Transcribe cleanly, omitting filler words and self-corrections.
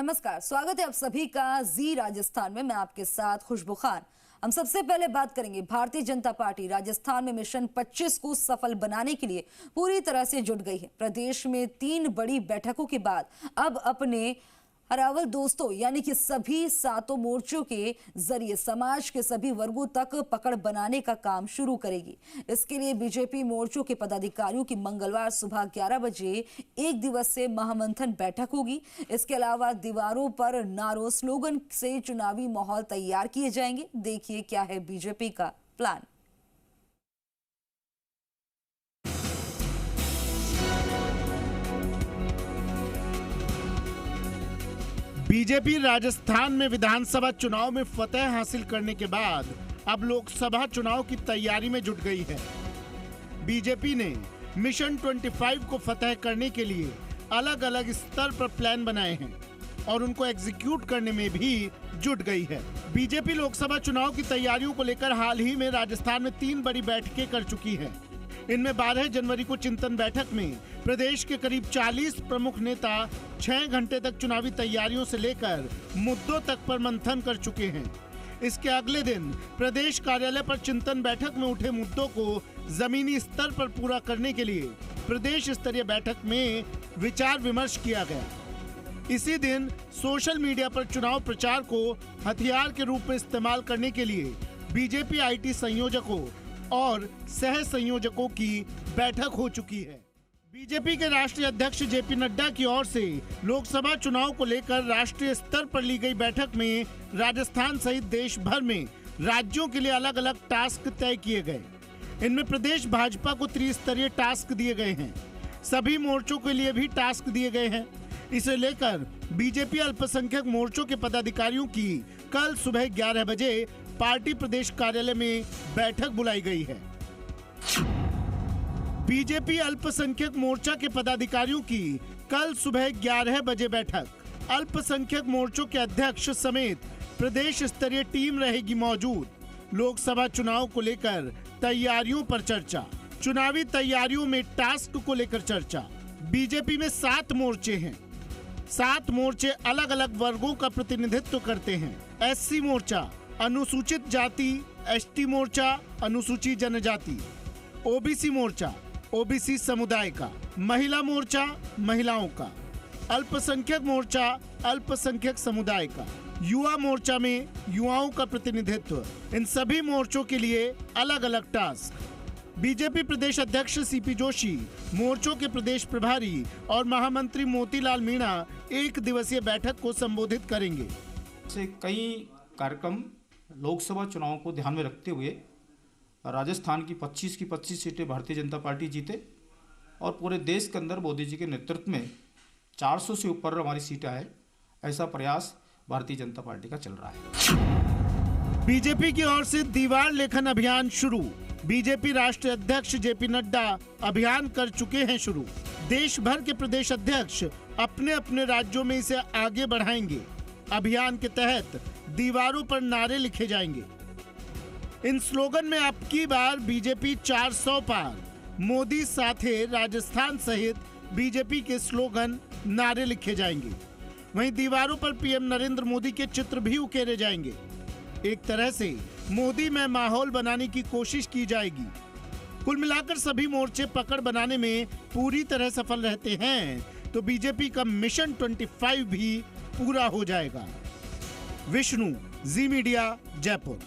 नमस्कार, स्वागत है आप सभी का जी राजस्थान में। मैं आपके साथ खुशबू खान। हम सबसे पहले बात करेंगे भारतीय जनता पार्टी राजस्थान में मिशन 25 को सफल बनाने के लिए पूरी तरह से जुट गई है। प्रदेश में 3 बड़ी बैठकों के बाद अब अपने अरावल दोस्तों यानी कि सभी 7 मोर्चों के जरिए समाज के सभी वर्गों तक पकड़ बनाने का काम शुरू करेगी। इसके लिए बीजेपी मोर्चों के पदाधिकारियों की मंगलवार सुबह 11 बजे एक दिवसीय महामंथन बैठक होगी। इसके अलावा दीवारों पर नारों स्लोगन से चुनावी माहौल तैयार किए जाएंगे। देखिए क्या है बीजेपी का प्लान। बीजेपी राजस्थान में विधानसभा चुनाव में फतह हासिल करने के बाद अब लोकसभा चुनाव की तैयारी में जुट गई है। बीजेपी ने मिशन 25 को फतह करने के लिए अलग अलग स्तर पर प्लान बनाए हैं और उनको एग्जीक्यूट करने में भी जुट गई है। बीजेपी लोकसभा चुनाव की तैयारियों को लेकर हाल ही में राजस्थान में 3 बड़ी बैठकें कर चुकी है। इनमें 12 जनवरी को चिंतन बैठक में प्रदेश के करीब 40 प्रमुख नेता 6 घंटे तक चुनावी तैयारियों से लेकर मुद्दों तक पर मंथन कर चुके हैं। इसके अगले दिन प्रदेश कार्यालय पर चिंतन बैठक में उठे मुद्दों को जमीनी स्तर पर पूरा करने के लिए प्रदेश स्तरीय बैठक में विचार विमर्श किया गया। इसी दिन सोशल मीडिया पर चुनाव प्रचार को हथियार के रूप में इस्तेमाल करने के लिए बीजेपी आईटी संयोजकों और सह संयोजकों की बैठक हो चुकी है। बीजेपी के राष्ट्रीय अध्यक्ष जेपी नड्डा की ओर से लोकसभा चुनाव को लेकर राष्ट्रीय स्तर पर ली गई बैठक में राजस्थान सहित देश भर में राज्यों के लिए अलग अलग टास्क तय किए गए। इनमें प्रदेश भाजपा को त्रिस्तरीय टास्क दिए गए हैं। सभी मोर्चों के लिए भी टास्क दिए गए हैं। इसे लेकर बीजेपी अल्पसंख्यक मोर्चों के पदाधिकारियों की कल सुबह 11 बजे पार्टी प्रदेश कार्यालय में बैठक बुलाई गई है। बीजेपी अल्पसंख्यक मोर्चा के पदाधिकारियों की कल सुबह 11 बजे बैठक। अल्पसंख्यक मोर्चों के अध्यक्ष समेत प्रदेश स्तरीय टीम रहेगी मौजूद। लोकसभा चुनाव को लेकर तैयारियों पर चर्चा। चुनावी तैयारियों में टास्क को लेकर चर्चा। बीजेपी में 7 मोर्चे हैं। 7 मोर्चे अलग अलग वर्गों का प्रतिनिधित्व करते हैं। एससी मोर्चा अनुसूचित जाति, एसटी मोर्चा अनुसूचित जनजाति, ओबीसी मोर्चा ओबीसी समुदाय का, महिला मोर्चा महिलाओं का, अल्पसंख्यक मोर्चा अल्पसंख्यक समुदाय का, युवा मोर्चा में युवाओं का प्रतिनिधित्व। इन सभी मोर्चों के लिए अलग अलग टास्क। बीजेपी प्रदेश अध्यक्ष सीपी जोशी, मोर्चों के प्रदेश प्रभारी और महामंत्री मोतीलाल मीणा एक दिवसीय बैठक को संबोधित करेंगे। कई कार्यक्रम लोकसभा चुनाव को ध्यान में रखते हुए राजस्थान की 25 की 25 सीटें भारतीय जनता पार्टी जीते और पूरे देश के अंदर मोदी जी के नेतृत्व में 400 से ऊपर हमारी सीटें आए, ऐसा प्रयास भारतीय जनता पार्टी का चल रहा है। बीजेपी की ओर से दीवार लेखन अभियान शुरू। बीजेपी राष्ट्रीय अध्यक्ष जेपी नड्डा अभियान कर चुके हैं शुरू। देश भर के प्रदेश अध्यक्ष अपने अपने राज्यों में इसे आगे बढ़ाएंगे। अभियान के तहत दीवारों पर नारे लिखे जाएंगे। इन स्लोगन में अब की बार बीजेपी 400 पार, मोदी साथे राजस्थान सहित बीजेपी के स्लोगन नारे लिखे जाएंगे। वहीं दीवारों पर पीएम नरेंद्र मोदी के चित्र भी उकेरे जाएंगे। एक तरह से मोदी में माहौल बनाने की कोशिश की जाएगी। कुल मिलाकर सभी मोर्चे पकड़ बनाने में पूरी तरह सफल रहते हैं तो बीजेपी का मिशन 25 भी पूरा हो जाएगा। विष्णु, जी मीडिया, जयपुर।